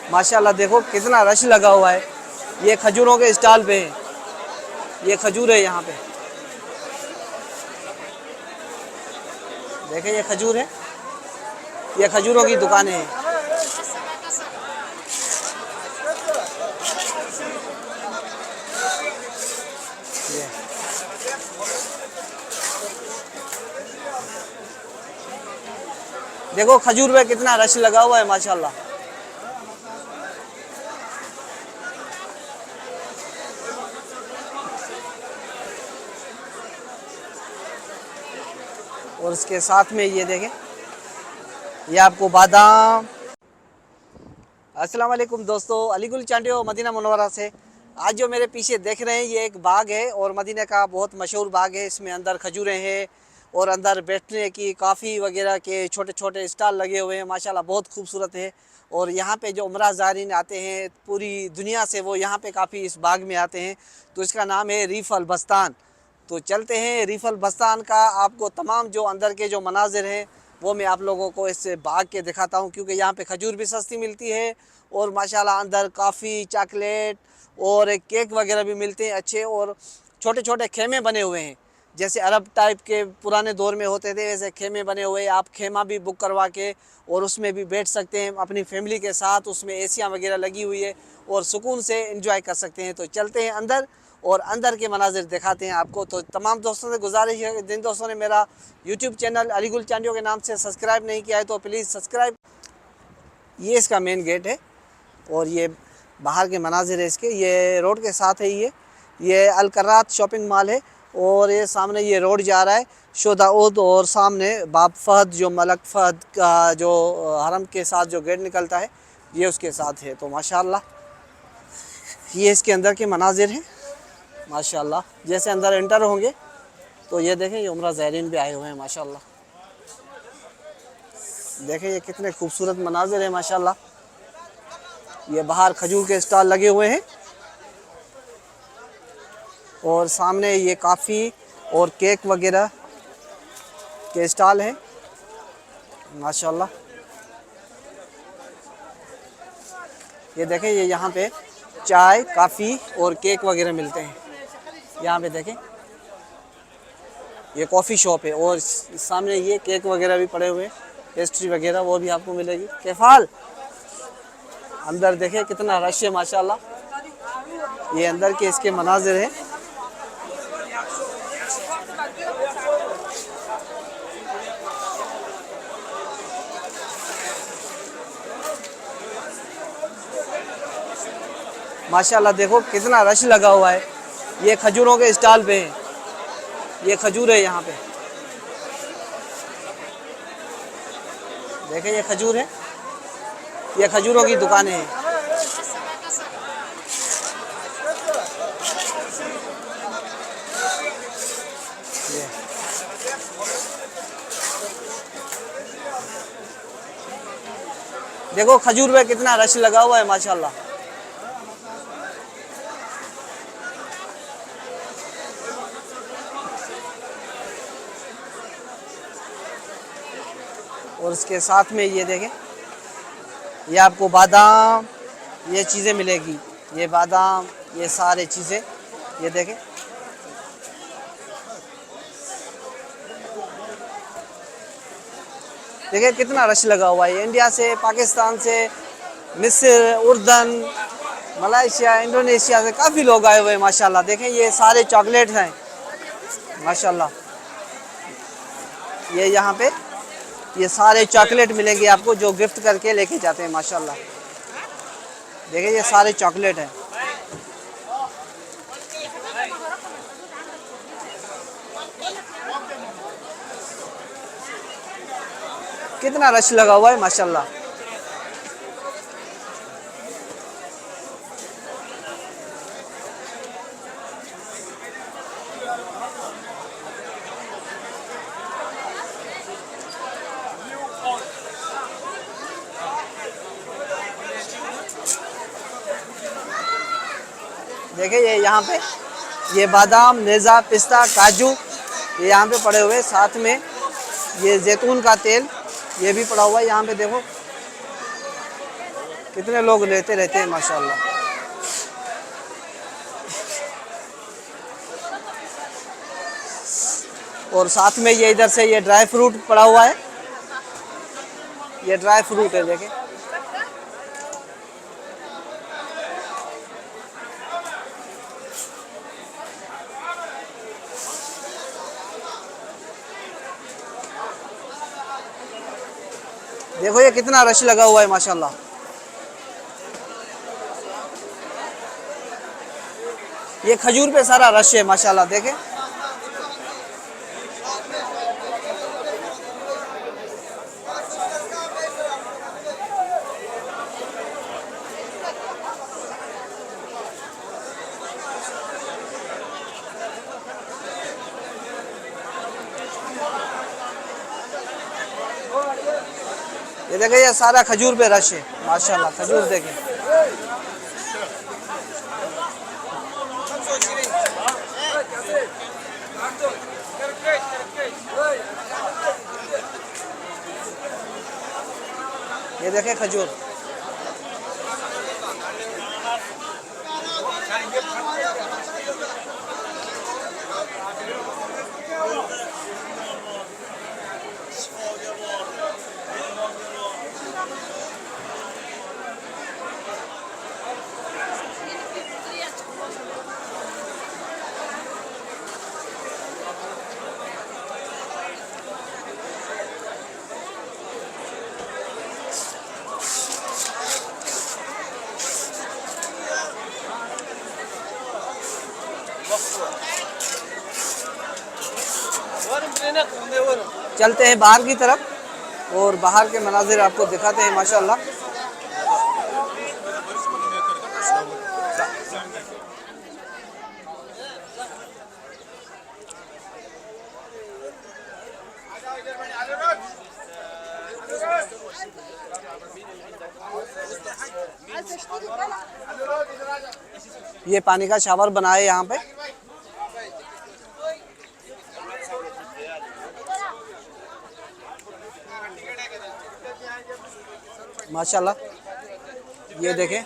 माशाल्लाह देखो कितना रश लगा हुआ है। ये खजूरों के स्टॉल पे है, ये खजूर है यहाँ पे, देखें ये खजूर है, ये खजूरों की दुकानें हैं। ये देखो खजूर पे कितना रश लगा हुआ है माशाल्लाह। और इसके साथ में ये देखें, ये आपको बादाम। अस्सलाम वालेकुम दोस्तों, अलीगुल चांडियो मदीना मुनव्वरा से। आज जो मेरे पीछे देख रहे हैं ये एक बाग है और मदीना का बहुत मशहूर बाग है। इसमें अंदर खजूरें हैं और अंदर बैठने की काफ़ी वगैरह के छोटे छोटे स्टॉल लगे हुए हैं। माशाल्लाह बहुत खूबसूरत है। और यहाँ पे जो उम्रा ज़ायरीन आते हैं पूरी दुनिया से, वो यहाँ पे काफ़ी इस बाग में आते हैं। तो इसका नाम है रीफ अल बस्तान। तो चलते हैं रीफ अल बस्तान का, आपको तमाम जो अंदर के जो मनाजिर हैं वो मैं आप लोगों को इस बाग के दिखाता हूँ, क्योंकि यहाँ पे खजूर भी सस्ती मिलती है और माशाल्लाह अंदर काफ़ी चॉकलेट और केक वगैरह भी मिलते हैं अच्छे। और छोटे छोटे खेमे बने हुए हैं, जैसे अरब टाइप के पुराने दौर में होते थे वैसे खेमे बने हुए। आप खेमा भी बुक करवा के और उसमें भी बैठ सकते हैं अपनी फैमिली के साथ। उसमें एसियाँ वगैरह लगी हुई है और सुकून से एंजॉय कर सकते हैं। तो चलते हैं अंदर और अंदर के मनाजिर दिखाते हैं आपको। तो तमाम दोस्तों से गुजारिश है, जिन दोस्तों ने मेरा यूट्यूब चैनल अलीगुल चांडियो के नाम से सब्सक्राइब नहीं किया है तो प्लीज़ सब्सक्राइब। ये इसका मेन गेट है और ये बाहर के मनाजिर है इसके। ये रोड के साथ है, ये अल करात शॉपिंग मॉल है। और ये सामने ये रोड जा रहा है शोदाउद, और सामने बाब फहद जो मलक फहद का जो हरम के साथ जो गेट निकलता है ये उसके साथ है। तो माशाल्लाह ये इसके अंदर के मनाजिर हैं माशाल्लाह। जैसे अंदर एंटर होंगे तो ये देखें, ये उम्रा ज़ायरीन भी आए हुए हैं माशाल्लाह। देखें ये कितने खूबसूरत मनाजिर हैं माशाल्लाह। ये बाहर खजूर के स्टॉल लगे हुए हैं और सामने ये काफ़ी और केक वगैरह के स्टॉल हैं माशाल्लाह। ये देखें, ये यहाँ पे चाय काफ़ी और केक वगैरह मिलते हैं। यहाँ पे देखें ये कॉफ़ी शॉप है और सामने ये केक वगैरह भी पड़े हुए हैं, पेस्ट्री वगैरह वो भी आपको मिलेगी। कैफाल अंदर देखें कितना रश है माशाल्लाह। ये अंदर के इसके मनाजिर हैं। माशाल्लाह देखो कितना रश लगा हुआ है। ये खजूरों के स्टॉल पे हैं, ये खजूर है यहाँ पे, देखें ये खजूर है, ये खजूरों की दुकानें हैं। ये देखो खजूर पे कितना रश लगा हुआ है माशाल्लाह। और इसके साथ में ये देखें, ये आपको बादाम ये चीज़ें मिलेगी, ये बादाम ये सारे चीज़ें ये देखें। देखिए कितना रश लगा हुआ है। इंडिया से, पाकिस्तान से, मिस्र, उर्दन, मलेशिया, इंडोनेशिया से काफ़ी लोग आए हुए हैं माशाल्लाह। देखें ये सारे चॉकलेट्स हैं माशाल्लाह। ये यहाँ पे ये सारे चॉकलेट मिलेंगे आपको जो गिफ्ट करके लेके जाते हैं माशाल्लाह। देखिए ये सारे चॉकलेट हैं। कितना रश लगा हुआ है माशाल्लाह। देखिए ये यहाँ पे ये बादाम, नेज़ा, पिस्ता, काजू ये यहाँ पे पड़े हुए, साथ में ये जैतून का तेल ये भी पड़ा हुआ है यहाँ पे। देखो कितने लोग लेते रहते हैं माशाल्लाह। और साथ में ये इधर से ये ड्राई फ्रूट पड़ा हुआ है, ये ड्राई फ्रूट है देखें। देखो ये कितना रश लगा हुआ है माशाल्लाह। ये खजूर पे सारा रश है माशाल्लाह देखें। ये देखें ये सारा खजूर पे रश है माशाल्लाह। खजूर देखें, ये देखें खजूर। चलते हैं बाहर की तरफ और बाहर के मनाजिर आपको दिखाते हैं माशाल्लाह। ये पानी का शावर बना है यहाँ पे। माशाल्लाह ये देखें।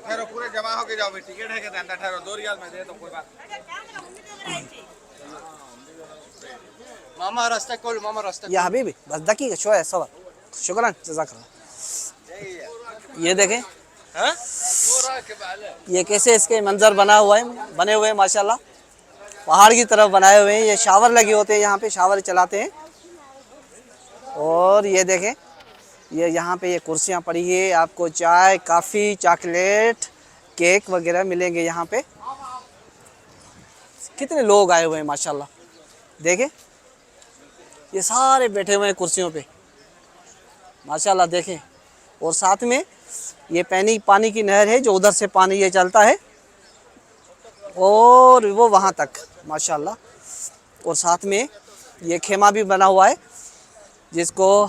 ठहरो, पूरे जमा होके जाओ भाई, टिकट है के अंदर ठहरो, 2 रियाल में दे तो कोई बात। मामा रास्ता खोल, मामा रास्ता। या हबीबी बस दकीका शोया सबर, शुक्रान जज़ाकल्लाह। ये देखें ये कैसे इसके मंजर बना हुआ है, बने हुए हैं माशाल्लाह। पहाड़ की तरफ बनाए हुए हैं। ये शावर लगे होते हैं यहाँ पे, शावर चलाते हैं। और ये देखें ये यहाँ पे ये कुर्सियाँ पड़ी है, आपको चाय काफ़ी चॉकलेट केक वगैरह मिलेंगे यहाँ पे। कितने लोग आए हुए हैं माशाल्लाह देखें। ये सारे बैठे हुए हैं कुर्सियों पे माशाल्लाह देखें। और साथ में ये पानी की नहर है जो उधर से पानी ये चलता है और वो वहाँ तक माशाल्लाह। और साथ में ये खेमा भी बना हुआ है जिसको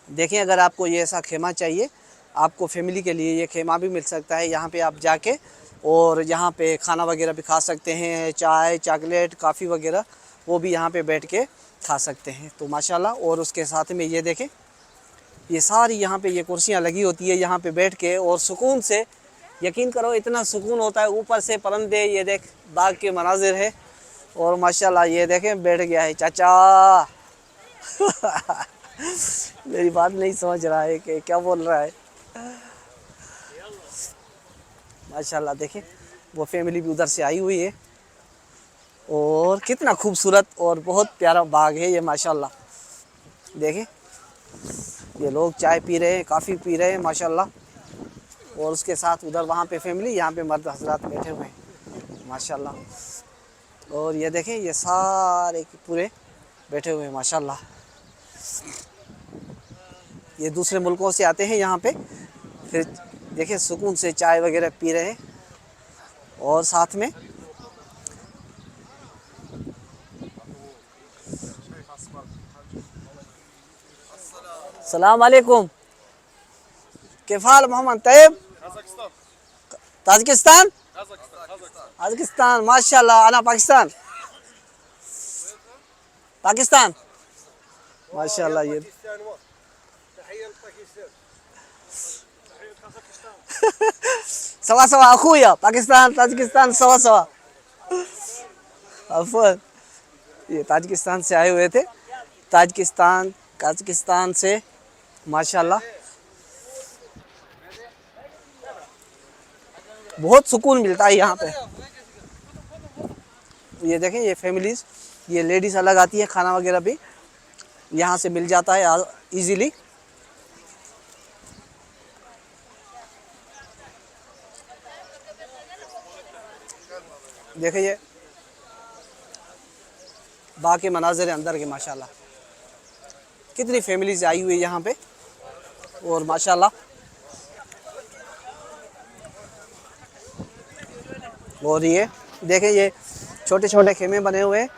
देखें। अगर आपको ये ऐसा खेमा चाहिए, आपको फैमिली के लिए ये खेमा भी मिल सकता है। यहाँ पे आप जाके और यहाँ पे खाना वगैरह भी खा सकते हैं, चाय चॉकलेट कॉफ़ी वगैरह वो भी यहाँ पे बैठ के खा सकते हैं। तो माशाल्लाह। और उसके साथ में ये देखें ये सारी यहाँ पे ये कुर्सियाँ लगी होती है यहाँ पे बैठ के, और सुकून से, यकीन करो इतना सुकून होता है। ऊपर से परंदे, ये देख बाग के मनाजिर है। और माशाल्लाह ये देखें बैठ गया है चाचा मेरी बात नहीं समझ रहा है कि क्या बोल रहा है। माशाल्लाह देखें वो फैमिली भी उधर से आई हुई है। और कितना खूबसूरत और बहुत प्यारा बाग है ये माशाल्लाह देखें। ये लोग चाय पी रहे हैं, काफ़ी पी रहे हैं माशाल्लाह। और उसके साथ उधर वहाँ पे फैमिली, यहाँ पे मर्द हजरात बैठे हुए हैं माशाल्लाह। और ये देखें ये सारे पूरे बैठे हुए हैं माशाल्लाह। ये दूसरे मुल्कों से आते हैं यहाँ पे, फिर देखें सुकून से चाय वगैरह पी रहे हैं। और साथ में सलाम वालेकुम, केफाल मोहम्मद तैयब, ताजिकिस्तान, ताजिकिस्तान माशाल्लाह, आना पाकिस्तान। पाकिस्तान माशाल्लाह ये सवा सवा अखुया पाकिस्तान ताजिकिस्तान सवा सवा अफर ये ताजिकिस्तान से आए हुए थे ताजिकिस्तान से माशाल्लाह बहुत सुकून मिलता है यहाँ पे। ये देखें ये फैमिलीज ये लेडीज़ अलग आती है खाना वगैरह भी यहाँ से मिल जाता है इजीली। देखिए बाकी मनाज़र अंदर के माशाल्लाह कितनी फैमिलीज आई हुई है यहाँ पे और माशाल्लाह और ये देखें ये छोटे छोटे खेमे बने हुए हैं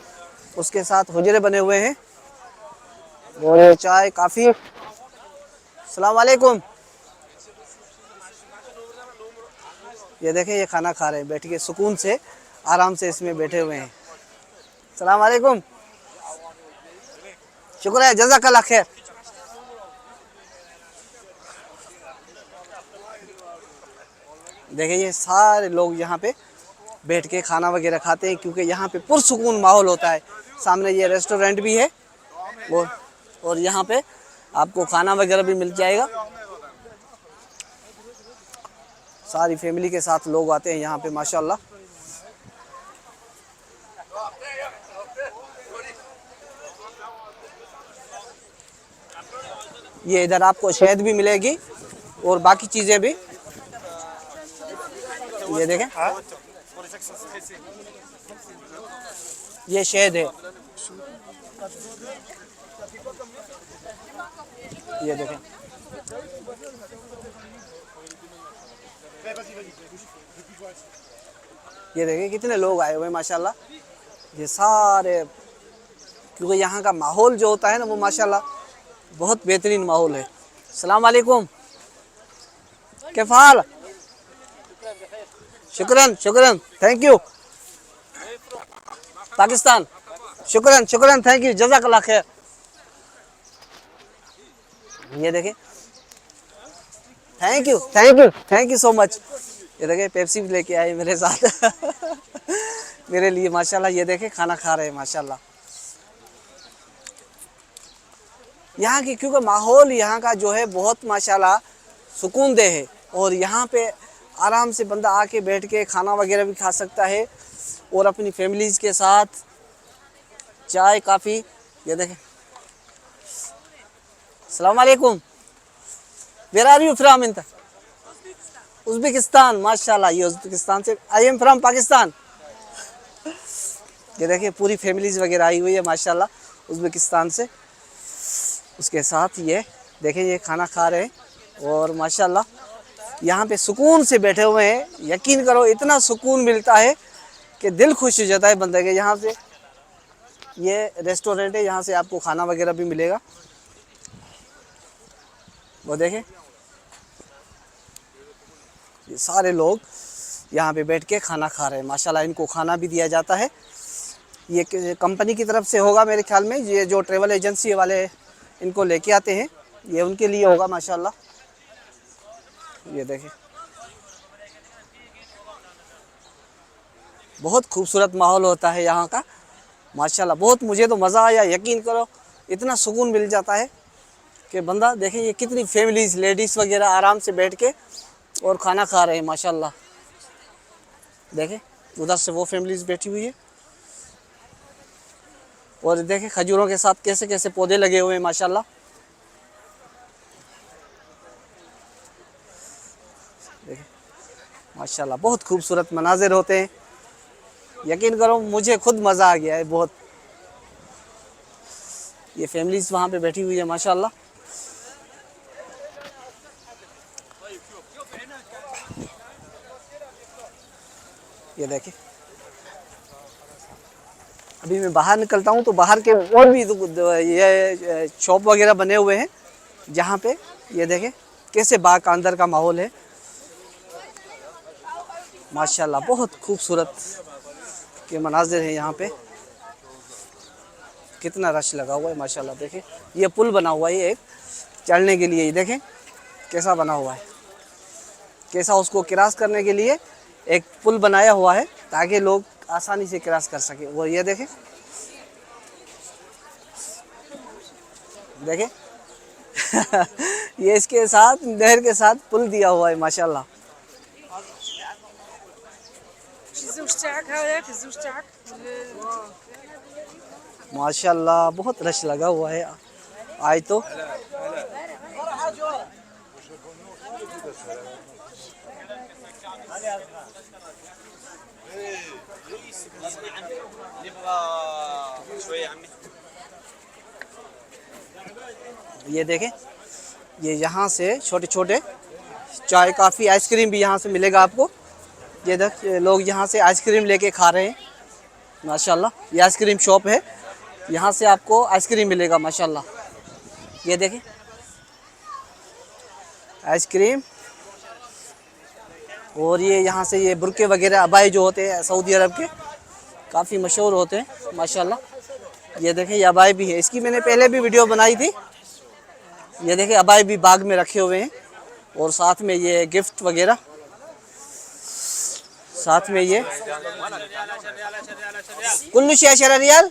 उसके साथ हुजरे बने हुए हैं और ये चाय काफ़ी। अस्सलाम वालेकुम। ये देखें ये खाना खा रहे हैं बैठ के सुकून से आराम से इसमें बैठे हुए हैं। अस्सलाम वालेकुम शुक्र है जज़ाकल्लाह खैर। देखिए ये सारे लोग यहाँ पे बैठ के खाना वगैरह खाते हैं क्योंकि यहाँ पे पुरसुकून माहौल होता है। सामने ये रेस्टोरेंट भी है और यहाँ पे आपको खाना वगैरह भी मिल जाएगा। सारी फैमिली के साथ लोग आते हैं यहाँ पे माशाल्लाह। ये इधर आपको शहद भी मिलेगी और बाकी चीज़ें भी। ये देखें ये शहद है ये देखें। ये देखें कितने लोग आए हुए हैं माशाल्लाह। ये सारे क्योंकि यहाँ का माहौल जो होता है ना वो माशाल्लाह बहुत बेहतरीन माहौल है। अस्सलाम वालेकुम कैफ़ हाल शुक्रन शुक्रन थैंक यू पाकिस्तान शुक्रन शुक्रन थैंक यू जज़ाकल्लाह खैर। ये देखें थैंक यू सो मच। ये देखें पेप्सी भी लेके आए मेरे साथ मेरे लिए माशाल्लाह। ये देखें खाना खा रहे हैं माशाल्लाह। यहाँ की क्योंकि माहौल यहाँ का जो है बहुत माशाल्लाह सुकून दे है और यहाँ पे आराम से बंदा आके बैठ के खाना वगैरह भी खा सकता है और अपनी फैमिलीज़ के साथ चाय काफ़ी। ये देखें अस्सलाम वालेकुम where are you from in Uzbekistan माशाल्लाह। ये उज़्बेकिस्तान से आई एम फ्रॉम पाकिस्तान। ये देखिए पूरी फैमिलीज़ वगैरह आई हुई है माशाल्लाह उज़्बेकिस्तान से। उसके साथ ये देखें ये खाना खा रहे हैं और माशाल्लाह यहाँ पे सुकून से बैठे हुए हैं। यकीन करो इतना सुकून मिलता है कि दिल खुश हो जाता है बंदे के। यहाँ से ये रेस्टोरेंट है यहाँ से आपको खाना वगैरह भी मिलेगा। वो देखें ये सारे लोग यहाँ पे बैठ के खाना खा रहे हैं माशाल्लाह। इनको खाना भी दिया जाता है। ये कंपनी की तरफ से होगा मेरे ख्याल में। ये जो ट्रैवल एजेंसी वाले इनको लेके आते हैं ये उनके लिए होगा माशाल्लाह। ये देखें बहुत खूबसूरत माहौल होता है यहाँ का माशाल्लाह। बहुत मुझे तो मज़ा आया। यकीन करो इतना सुकून मिल जाता है कि बंदा देखें ये कितनी फैमिलीज़ लेडीज़ वगैरह आराम से बैठ के और खाना खा रहे हैं माशाल्लाह। देखें उधर से वो फैमिलीज़ बैठी हुई है और देखें खजूरों के साथ कैसे कैसे पौधे लगे हुए हैं माशाल्लाह। देखें माशाल्लाह बहुत खूबसूरत मनाजिर होते हैं। यकीन करो मुझे खुद मज़ा आ गया है बहुत। ये फैमिलीज़ वहाँ पे बैठी हुई है माशाल्लाह। ये देखें अभी मैं बाहर निकलता हूँ तो बाहर के और भी ये शॉप वगैरह बने हुए हैं जहाँ पे ये देखें कैसे बाग का अंदर का माहौल है माशाल्लाह। बहुत खूबसूरत के मनाजिर हैं यहाँ पे। कितना रश लगा हुआ है माशाल्लाह। देखें ये पुल बना हुआ है एक चढ़ने के लिए, ये देखें कैसा बना हुआ है, कैसा उसको क्रॉस करने के लिए एक पुल बनाया हुआ है ताकि लोग आसानी से क्रॉस कर सके। वो ये देखें, देखें ये इसके साथ नहर के साथ पुल दिया हुआ है माशाल्लाह। माशाल्लाह बहुत रश लगा हुआ है आज तो। ये देखें, ये यहाँ से छोटे छोटे चाय काफ़ी आइसक्रीम भी यहाँ से मिलेगा आपको। ये देख लोग यहाँ से आइसक्रीम लेके खा रहे हैं माशाल्लाह। ये आइसक्रीम शॉप है, यहाँ से आपको आइसक्रीम मिलेगा माशाल्लाह। ये देखें आइसक्रीम, और ये यहाँ से ये बुरके वगैरह अबाई जो होते हैं सऊदी अरब के काफ़ी मशहूर होते हैं माशाल्लाह। ये देखें ये अबाई भी है, इसकी मैंने पहले भी वीडियो बनाई थी। ये देखें अबाई भी बाग में रखे हुए हैं, और साथ में ये गिफ्ट वगैरह, साथ में ये कुल्लू से 10 रियाल।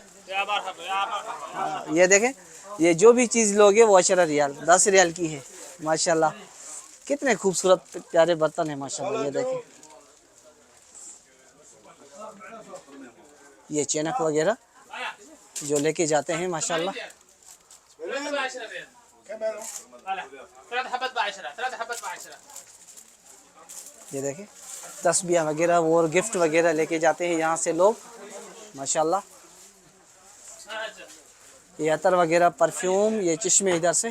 ये देखें ये जो भी चीज़ लोगे वो 10 रियाल 10 रियाल की है माशाल्लाह। कितने खूबसूरत प्यारे बर्तन है माशाल्लाह। ये देखें ये चेनक वगैरह जो लेके जाते हैं माशाल्लाह। ये देखें तस्बीह वगैरह और गिफ्ट वगैरह लेके जाते हैं यहाँ से लोग माशाल्लाह। ये अतर वगैरह परफ्यूम, ये चश्मे इधर से,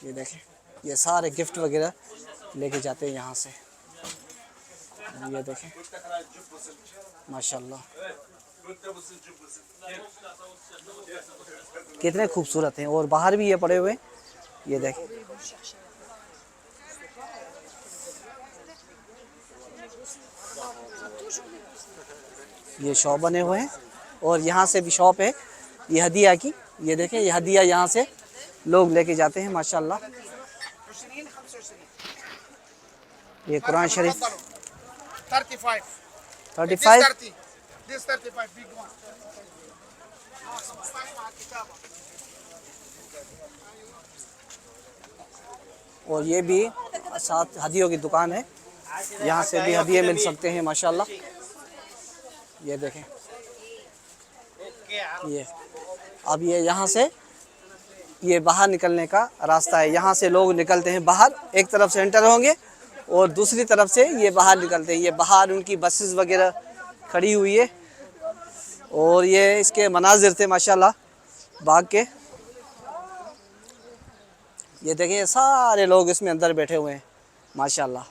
ये देखें ये सारे गिफ्ट वगैरह लेके जाते हैं यहाँ से। ये देखें माशाल्लाह कितने खूबसूरत हैं, और बाहर भी ये पड़े हुए हैं। ये देखें ये शॉप बने हुए हैं, और यहाँ से भी शॉप है ये हदिया की। ये देखें ये हदिया यहाँ से लोग लेके जाते हैं माशाल्लाह। ये कुरान शरीफ 35 और ये भी साथ हदियों की दुकान है, यहाँ से भी हदिये मिल सकते हैं माशाल्लाह। ये देखें ये अब ये यहाँ से ये बाहर निकलने का रास्ता है, यहाँ से लोग निकलते हैं बाहर, एक तरफ से एंटर होंगे और दूसरी तरफ से ये बाहर निकलते हैं। ये बाहर उनकी बसेस वगैरह खड़ी हुई है, और ये इसके मनाजिर थे माशाल्लाह बाग के। ये देखिए सारे लोग इसमें अंदर बैठे हुए हैं माशाल्लाह।